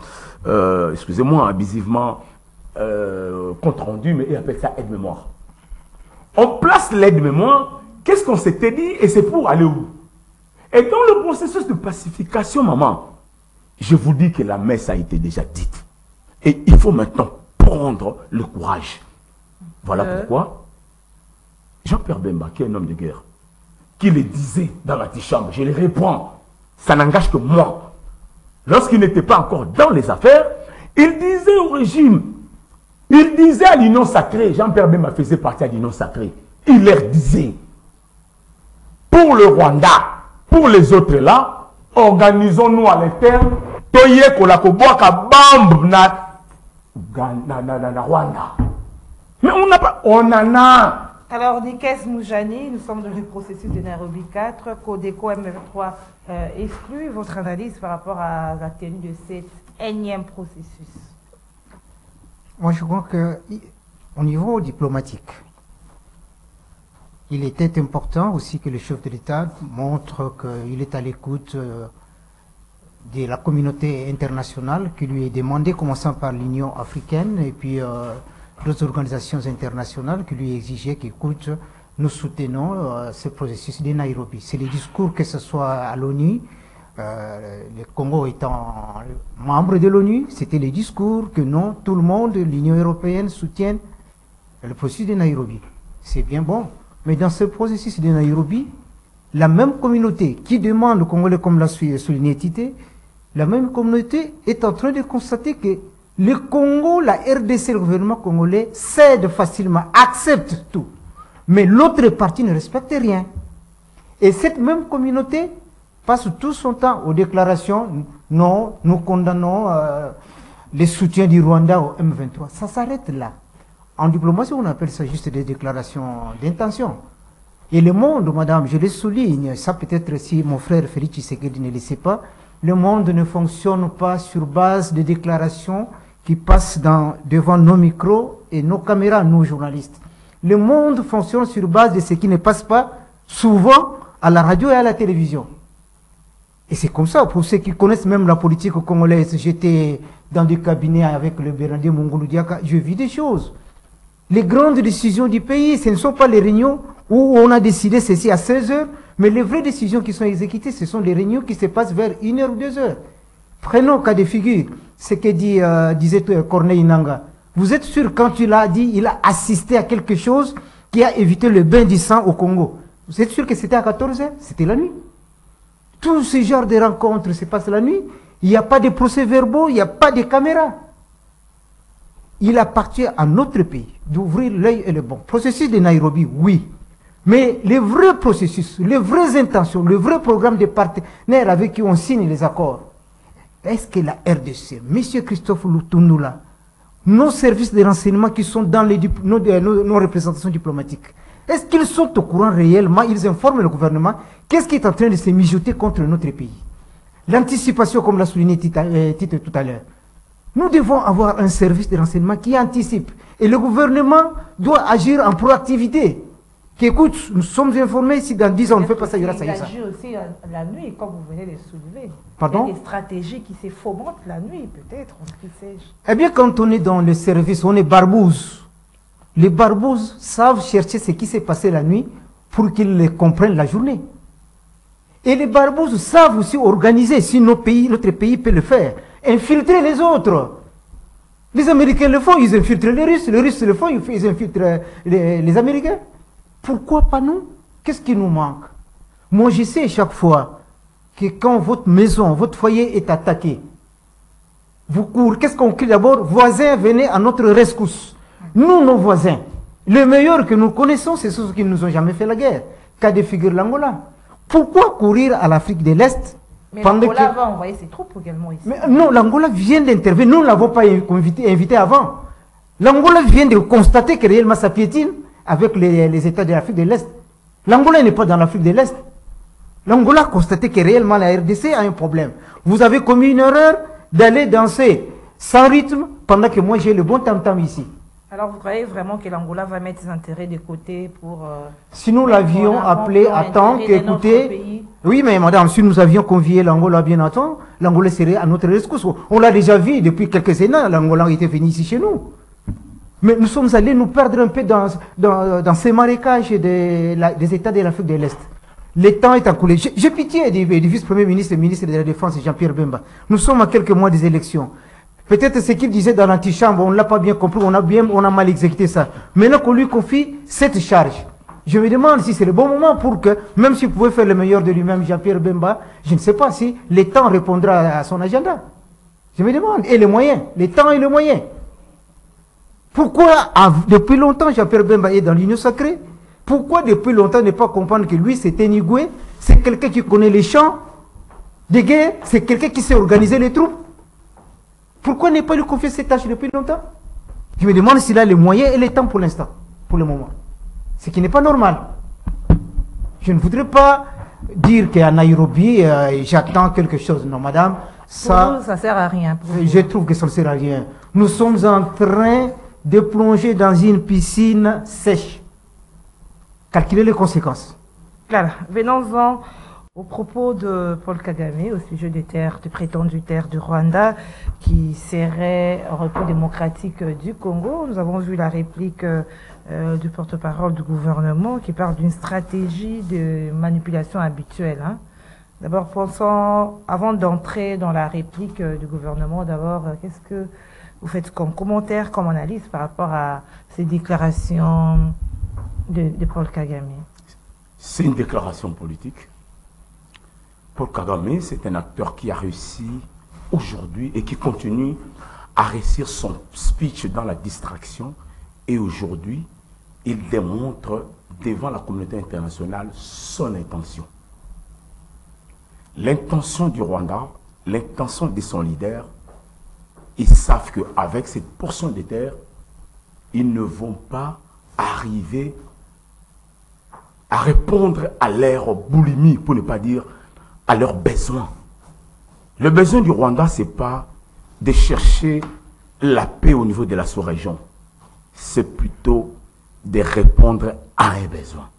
excusez-moi, abusivement, compte rendu, mais ils appellent ça aide-mémoire. On place l'aide-mémoire, qu'est-ce qu'on s'était dit et c'est pour aller où? Et dans le processus de pacification, maman, je vous dis que la messe a été déjà dite. Et il faut maintenant prendre le courage. Voilà pourquoi Jean-Pierre Bemba, qui est un homme de guerre, qui le disait dans l'antichambre, je le reprends, ça n'engage que moi. Lorsqu'il n'était pas encore dans les affaires, il disait au régime, il disait à l'Union sacrée, Jean-Pierre Bemba faisait partie de l'Union sacrée, il leur disait, pour le Rwanda, pour les autres là, organisons-nous à l'interne, toye kolakoboaka bamb na Rwanda. Mais on n'a pas, on en a. Alors, Nikes Moujani, nous sommes dans le processus de Nairobi 4, Codeco M23 exclu. Votre analyse par rapport à la tenue de cet énième processus? Moi, je crois qu'au niveau diplomatique, il était important aussi que le chef de l'État montre qu'il est à l'écoute de la communauté internationale qui lui est demandée, commençant par l'Union africaine et puis d'autres organisations internationales qui lui exigeaient qu'écoute, nous soutenons ce processus de Nairobi. C'est les discours, que ce soit à l'ONU, le Congo étant membre de l'ONU, c'était les discours que non, tout le monde, l'Union européenne soutient le processus de Nairobi. C'est bien bon. Mais dans ce processus de Nairobi, la même communauté qui demande au Congolais, comme l'a souligné Tite, la même communauté est en train de constater que le Congo, la RDC, le gouvernement congolais cède facilement, accepte tout. Mais l'autre partie ne respecte rien. Et cette même communauté passe tout son temps aux déclarations, non, nous condamnons les soutiens du Rwanda au M23. Ça s'arrête là. En diplomatie, on appelle ça juste des déclarations d'intention. Et le monde, madame, je le souligne, ça peut-être si mon frère Félix Tshisekedi ne le sait pas, le monde ne fonctionne pas sur base de déclarations qui passent devant nos micros et nos caméras, nos journalistes. Le monde fonctionne sur base de ce qui ne passe pas souvent à la radio et à la télévision. Et c'est comme ça, pour ceux qui connaissent même la politique congolaise, j'étais dans des cabinets avec le Bernardé Mongolou Diaka, je vis des choses. Les grandes décisions du pays, ce ne sont pas les réunions où on a décidé ceci à 16 heures, mais les vraies décisions qui sont exécutées, ce sont les réunions qui se passent vers 1 heure ou 2 heures. Prenons cas de figure, ce que disait Corneille Nanga. Vous êtes sûr, quand il a dit, il a assisté à quelque chose qui a évité le bain du sang au Congo. Vous êtes sûr que c'était à 14 heures? C'était la nuit. Tout ce genre de rencontres se passe la nuit. Il n'y a pas de procès-verbaux, il n'y a pas de caméras. Il appartient à notre pays d'ouvrir l'œil et le bon. Processus de Nairobi, oui. Mais les vrais processus, les vraies intentions, le vrai programme de partenaires avec qui on signe les accords, est-ce que la RDC, M. Christophe Lutunula, nos services de renseignement qui sont dans nos représentations diplomatiques, est-ce qu'ils sont au courant réellement, ils informent le gouvernement, qu'est-ce qui est en train de se mijoter contre notre pays? L'anticipation, comme l'a souligné Tite tout à l'heure. Nous devons avoir un service de renseignement qui anticipe. Et le gouvernement doit agir en proactivité. Qu'écoute, nous sommes informés, si dans 10 ans on ne fait pas ça, il y aura ça. Il agit aussi la nuit, comme vous venez de soulever. Pardon? Il y a des stratégies qui se fomentent la nuit, peut-être, qui sais-je. Eh bien, quand on est dans le service, on est barbouze. Les barbouzes savent chercher ce qui s'est passé la nuit pour qu'ils le comprennent la journée. Et les barbouzes savent aussi organiser, si notre pays peut le faire, infiltrer les autres. Les Américains le font, ils infiltrent les Russes le font, ils infiltrent les Américains. Pourquoi pas nous? Qu'est-ce qui nous manque? Moi, je sais chaque fois que quand votre maison, votre foyer est attaqué, vous courez. Qu'est-ce qu'on crie d'abord? Voisins, venez à notre rescousse. Nous, nos voisins, le meilleur que nous connaissons, c'est ceux qui ne nous ont jamais fait la guerre. Cas de figure l'Angola. Pourquoi courir à l'Afrique de l'Est? Mais l'Angola va envoyer ses troupes également ici. Mais non, l'Angola vient d'intervenir. Nous ne l'avons pas invité avant. L'Angola vient de constater que réellement ça piétine avec les États de l'Afrique de l'Est. L'Angola n'est pas dans l'Afrique de l'Est. L'Angola a constaté que réellement la RDC a un problème. Vous avez commis une erreur d'aller danser sans rythme pendant que moi j'ai le bon tam-tam ici. Alors vous croyez vraiment que l'Angola va mettre ses intérêts de côté pour... si nous l'avions appelé à temps, qu'écoutez... Oui, mais madame, si nous avions convié l'Angola bien à temps, l'Angola serait à notre rescousse. On l'a déjà vu depuis quelques années, l'Angola était venu ici chez nous. Mais nous sommes allés nous perdre un peu dans ces marécages des États de l'Afrique de l'Est. Le temps est écoulé. J'ai pitié du vice-premier ministre et ministre de la Défense, Jean-Pierre Bemba. Nous sommes à quelques mois des élections. Peut-être ce qu'il disait dans l'antichambre, on ne l'a pas bien compris, on a mal exécuté ça. Maintenant qu'on lui confie cette charge, je me demande si c'est le bon moment pour que, même s'il pouvait faire le meilleur de lui-même, Jean-Pierre Bemba, je ne sais pas si le temps répondra à son agenda. Je me demande. Et les moyens, le temps et les moyens. Pourquoi, depuis longtemps, Jean-Pierre Bemba est dans l'Union sacrée? Pourquoi, depuis longtemps, ne pas comprendre que lui, c'est Tenigwe, c'est quelqu'un qui connaît les champs de guerre, c'est quelqu'un qui sait organiser les troupes? Pourquoi ne pas lui confier cette tâche depuis longtemps? Je me demande s'il a les moyens et le temps pour l'instant, pour le moment. Ce qui n'est pas normal. Je ne voudrais pas dire qu'à Nairobi, j'attends quelque chose. Non, madame, ça ne sert à rien. Je trouve que ça ne sert à rien. Nous sommes en train de plonger dans une piscine sèche. Calculez les conséquences. Voilà. Venons-en au propos de Paul Kagame au sujet des terres, de prétendues terres du Rwanda qui seraient en repos démocratique du Congo. Nous avons vu la réplique du porte-parole du gouvernement qui parle d'une stratégie de manipulation habituelle. Hein. D'abord, pensons, avant d'entrer dans la réplique du gouvernement, d'abord, qu'est-ce que vous faites comme commentaire, comme analyse par rapport à ces déclarations de Paul Kagame? C'est une déclaration politique. Paul Kagame, c'est un acteur qui a réussi aujourd'hui et qui continue à réussir son speech dans la distraction. Et aujourd'hui, il démontre devant la communauté internationale son intention. L'intention du Rwanda, l'intention de son leader, ils savent qu'avec cette portion de terre, ils ne vont pas arriver à répondre à leur boulimie, pour ne pas dire à leurs besoins. Le besoin du Rwanda, ce n'est pas de chercher la paix au niveau de la sous-région. C'est plutôt de répondre à un besoin.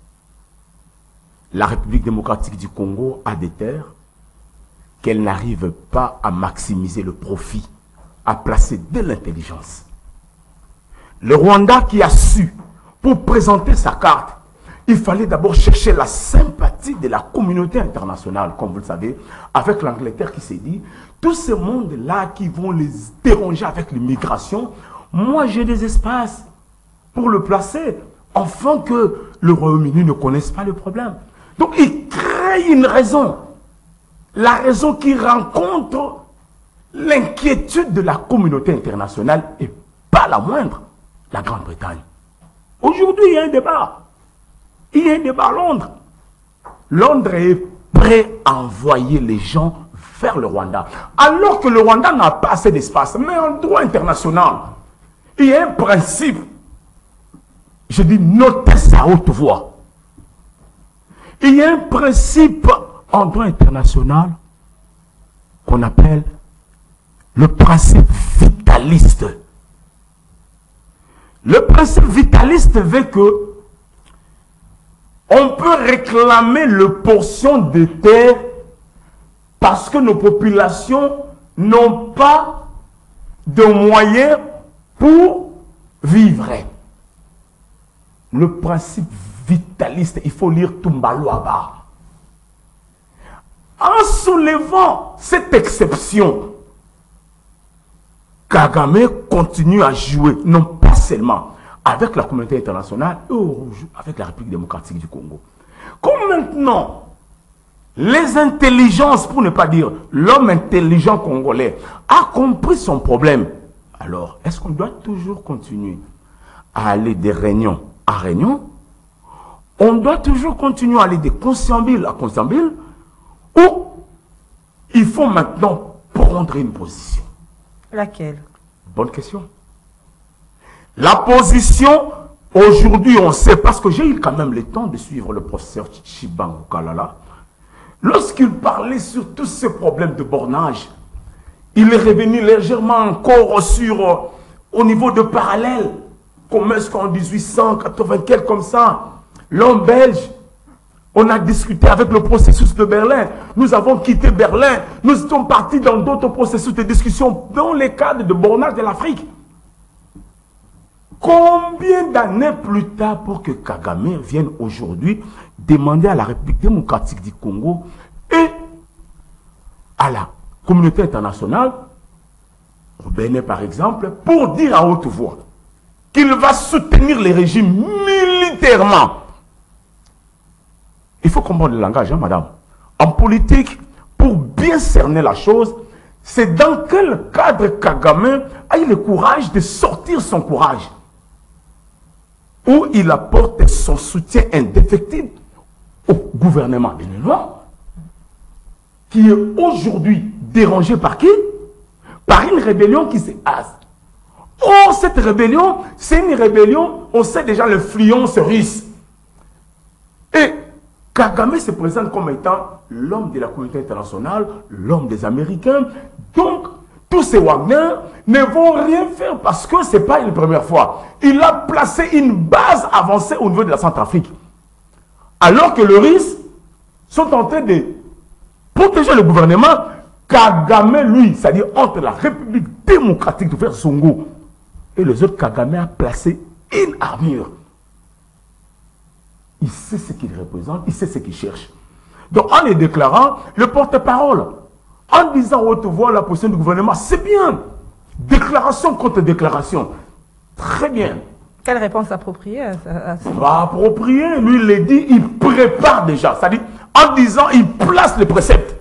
La République démocratique du Congo a des terres qu'elle n'arrive pas à maximiser le profit, à placer de l'intelligence. Le Rwanda qui a su, pour présenter sa carte, il fallait d'abord chercher la sympathie de la communauté internationale, comme vous le savez, avec l'Angleterre qui s'est dit, tous ces mondes-là qui vont les déranger avec l'immigration, moi j'ai des espaces pour le placer, afin que le Royaume-Uni ne connaisse pas le problème. Donc il crée une raison, la raison qui rencontre l'inquiétude de la communauté internationale, et pas la moindre, la Grande-Bretagne. Aujourd'hui, il y a un débat. Il y a un débat à Londres. Londres est prêt à envoyer les gens vers le Rwanda. Alors que le Rwanda n'a pas assez d'espace. Mais en droit international, il y a un principe. Je dis, notez ça à haute voix. Il y a un principe en droit international qu'on appelle le principe vitaliste. Le principe vitaliste veut que on peut réclamer le portion de terre parce que nos populations n'ont pas de moyens pour vivre. Le principe vitaliste, il faut lire Tumbaloaba. En soulevant cette exception, Kagame continue à jouer, non pas seulement avec la communauté internationale et avec la République démocratique du Congo. Comme maintenant, les intelligences, pour ne pas dire l'homme intelligent congolais, a compris son problème. Alors, est-ce qu'on doit toujours continuer à aller de réunion à réunion? On doit toujours continuer à aller de conciliabule à conciliabule, ou il faut maintenant prendre une position? Laquelle? Bonne question. La position, aujourd'hui, on sait, parce que j'ai eu quand même le temps de suivre le professeur Chibangu Kalala. Lorsqu'il parlait sur tous ces problèmes de bornage, il est revenu légèrement encore sur, au niveau de parallèle, comme est-ce qu'en 1880, quelque comme ça, l'homme belge, on a discuté avec le processus de Berlin. Nous avons quitté Berlin. Nous sommes partis dans d'autres processus de discussion dans les cadres de bornage de l'Afrique. Combien d'années plus tard pour que Kagame vienne aujourd'hui demander à la République démocratique du Congo et à la communauté internationale, au Bénin par exemple, pour dire à haute voix qu'il va soutenir les régimes militairement. Il faut comprendre le langage, hein, madame. En politique, pour bien cerner la chose, c'est dans quel cadre Kagame a eu le courage de sortir son courage, où il apporte son soutien indéfectible au gouvernement béninois, qui est aujourd'hui dérangé par qui? Par une rébellion qui se hase. Or, cette rébellion, c'est une rébellion, on sait déjà l'influence russe. Et Kagame se présente comme étant l'homme de la communauté internationale, l'homme des Américains. Donc, tous ces Wagner ne vont rien faire parce que ce n'est pas une première fois. Il a placé une base avancée au niveau de la Centrafrique. Alors que les Russes sont en train de protéger le gouvernement, Kagame, lui, c'est-à-dire entre la République démocratique de Frère Songo et les autres, Kagame a placé une armure. Il sait ce qu'il représente, il sait ce qu'il cherche. Donc, en les déclarant, le porte-parole, en disant haute voix la position du gouvernement, c'est bien. Déclaration contre déclaration. Très bien. Quelle réponse appropriée à ça? Appropriée, lui, il l'a dit, il prépare déjà. C'est-à-dire, en disant, il place les préceptes.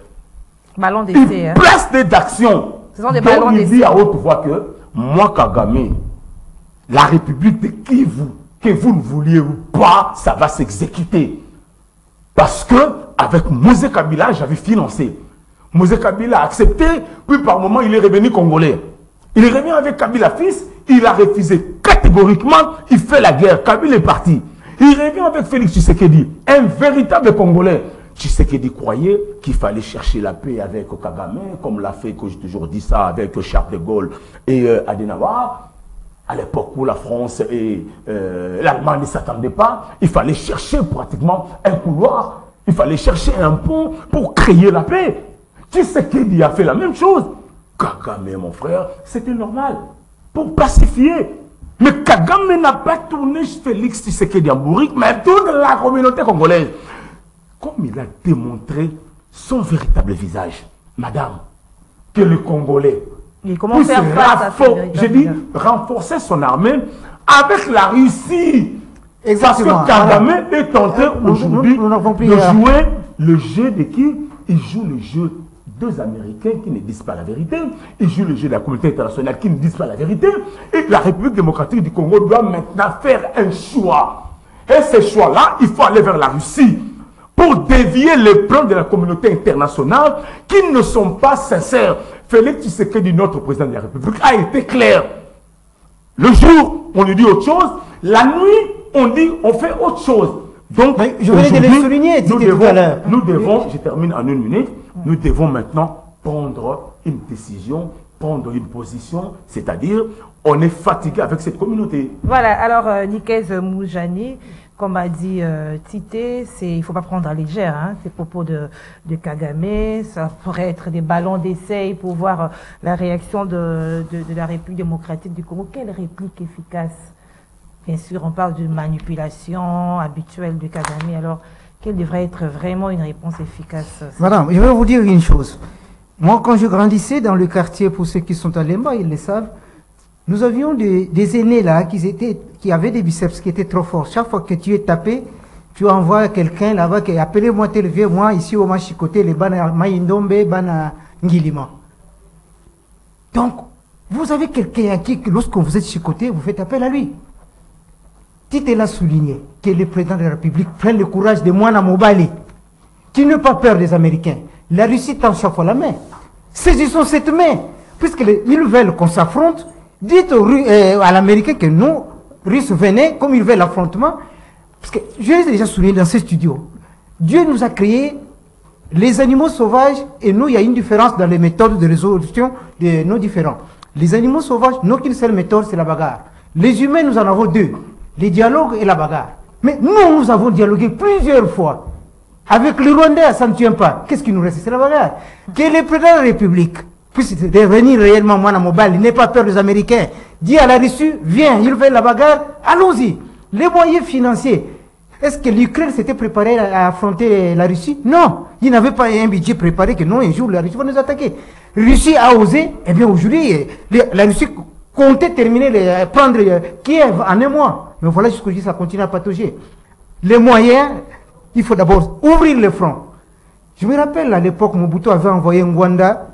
Ballon d'essai. Il place des actions. Ce sont des ballons d'essai. Il dit à haute voix que, moi, Kagame, la République de Kivu, que vous ne vouliez ou pas, ça va s'exécuter. Parce que, avec Moïse Kabila, j'avais financé. Moïse Kabila a accepté, puis par moment, il est revenu congolais. Il est revenu avec Kabila fils, il a refusé catégoriquement, il fait la guerre. Kabila est parti. Il revient avec Félix Tshisekedi, un véritable Congolais. Tshisekedi croyait qu'il fallait chercher la paix avec Kagame, comme l'a fait, que j'ai toujours dit ça, avec Charles de Gaulle et Adenauer. À l'époque où la France et l'Allemagne ne s'attendaient pas, il fallait chercher pratiquement un couloir, il fallait chercher un pont pour créer la paix. Tshisekedi a fait la même chose. Kagame, mon frère, c'était normal, pour pacifier. Mais Kagame n'a pas tourné Félix Tshisekedi en bourrique, mais toute la communauté congolaise. Comme il a démontré son véritable visage, madame, que le Congolais Et comment faire face à j'ai dit, renforcer son armée avec la Russie. Exactement. Parce que Kagame est en train aujourd'hui de jouer le jeu de qui? Il joue le jeu des Américains qui ne disent pas la vérité. Il joue le jeu de la communauté internationale qui ne disent pas la vérité. Et la République démocratique du Congo doit maintenant faire un choix. Et ce choix-là, il faut aller vers la Russie pour dévier les plans de la communauté internationale qui ne sont pas sincères. Félix Tshisekedi, notre président de la République, a été clair. Le jour, on lui dit autre chose. La nuit, on dit, on fait autre chose. Donc, je voulais le souligner, nous devons, je termine en une minute, nous devons maintenant prendre une décision, prendre une position, c'est-à-dire, on est fatigué avec cette communauté. Voilà, alors, Nikez Moujani, comme a dit Tité, il ne faut pas prendre à légère ces propos de Kagame. Ça pourrait être des ballons d'essai pour voir la réaction de la République démocratique du Congo. Quelle réplique efficace? Bien sûr, on parle de manipulation habituelle de Kagame. Alors, quelle devrait être vraiment une réponse efficace? Madame, je vais vous dire une chose. Moi, quand je grandissais dans le quartier, pour ceux qui sont à Lemba, ils le savent, nous avions des aînés là qui avaient des biceps qui étaient trop forts. Chaque fois que tu es tapé, tu envoies quelqu'un là-bas qui est appelé-moi tel vieux, moi ici au Machicoté, les Bana Maïndombe, Bana Ngilima. Donc, vous avez quelqu'un qui, lorsque vous êtes chicoté, vous faites appel à lui. Tite l'a souligné, que le président de la République prenne le courage de Mwana Mobali, qui n'a pas peur des Américains. La Russie tend chaque fois la main. Saisissons cette main, puisqu'ils veulent qu'on s'affronte. Dites à l'Américain que nous, Russes, venez, comme ils veulent l'affrontement. Parce que je l'ai déjà souligné dans ce studio. Dieu nous a créé les animaux sauvages et nous, il y a une différence dans les méthodes de résolution de nos différends. Les animaux sauvages n'ont qu'une seule méthode, c'est la bagarre. Les humains, nous en avons deux, les dialogues et la bagarre. Mais nous avons dialogué plusieurs fois. Avec le Rwandais, ça ne tient pas. Qu'est-ce qui nous reste? C'est la bagarre. Que le président de la République puisse devenir réellement Mwana Mobali, n'ait pas peur des Américains, dit à la Russie, viens, il fait la bagarre, allons-y. Les moyens financiers. Est-ce que l'Ukraine s'était préparée à affronter la Russie? Non. Il n'avait pas un budget préparé que non, un jour la Russie va nous attaquer. La Russie a osé, eh bien aujourd'hui, la Russie comptait terminer, prendre Kiev en un mois. Mais voilà jusqu'aujourd'hui, ça continue à patauger. Les moyens, il faut d'abord ouvrir le front. Je me rappelle à l'époque, Mobutu avait envoyé Ngwanda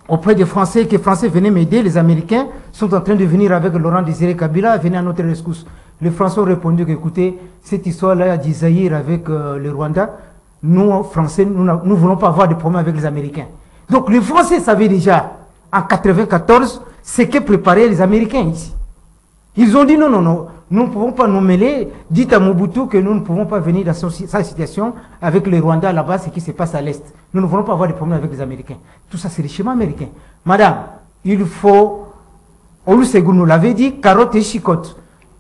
auprès des Français, que les Français venaient m'aider, les Américains sont en train de venir avec Laurent Désiré Kabila, venez à notre rescousse. Les Français ont répondu qu'écoutez, cette histoire-là d'Isaïr avec le Rwanda, nous, Français, nous ne voulons pas avoir de problème avec les Américains. Donc les Français savaient déjà, en 1994, ce que préparaient les Américains ici. Ils ont dit non, non, non, nous ne pouvons pas nous mêler. Dites à Mobutu que nous ne pouvons pas venir dans sa situation avec les Rwandais là-bas, ce qui se passe à l'Est. Nous ne voulons pas avoir de problème avec les Américains. Tout ça, c'est le schéma américain. Madame, il faut, Olusegun nous l'avait dit, carotte et chicotte.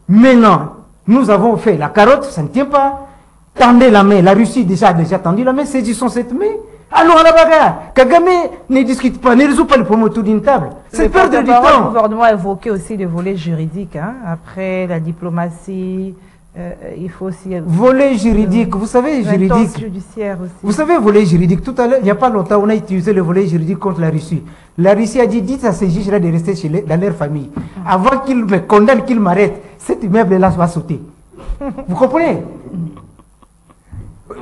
Maintenant, nous avons fait la carotte, ça ne tient pas. Tendez la main, la Russie déjà a tendu la main, saisissons cette main. Allons à la bagarre. Kagame ne discute pas, ne résout pas le problème autour d'une table. C'est perdre du temps. Le gouvernement a évoqué aussi le volet juridique. Hein. Après la diplomatie, il faut aussi... Volet juridique, vous savez, juridique. Judiciaire aussi. Vous savez, volet juridique, tout à l'heure, il n'y a pas longtemps, on a utilisé le volet juridique contre la Russie. La Russie a dit, dites à ces juges-là de rester dans leur famille. Avant qu'ils me condamnent, qu'ils m'arrêtent, cet immeuble-là va sauter. Vous comprenez?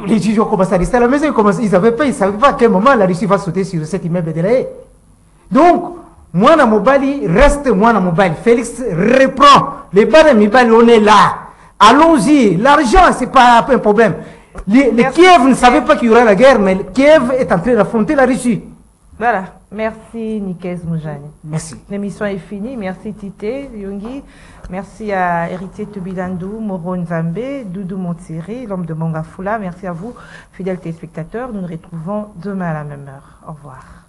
Les juges ont commencé à rester à la maison, ils ne savaient pas à quel moment la Russie va sauter sur cet immeuble de la haie. Donc, Mwana Mobali reste Mwana Mobali. Félix reprend. Les Bana Mibali, on est là. Allons-y. L'argent, ce n'est pas un problème. Les Kiev ne savaient pas qu'il y aurait la guerre, mais Kiev est en train d'affronter la Russie. Voilà. Merci Nikes Moujani. Merci. L'émission est finie. Merci Tite Yongi. Merci à Héritier Tubilandou, Moro Nzambe, Doudou Montiri, l'homme de Mongafula. Merci à vous, fidèles téléspectateurs. Nous nous retrouvons demain à la même heure. Au revoir.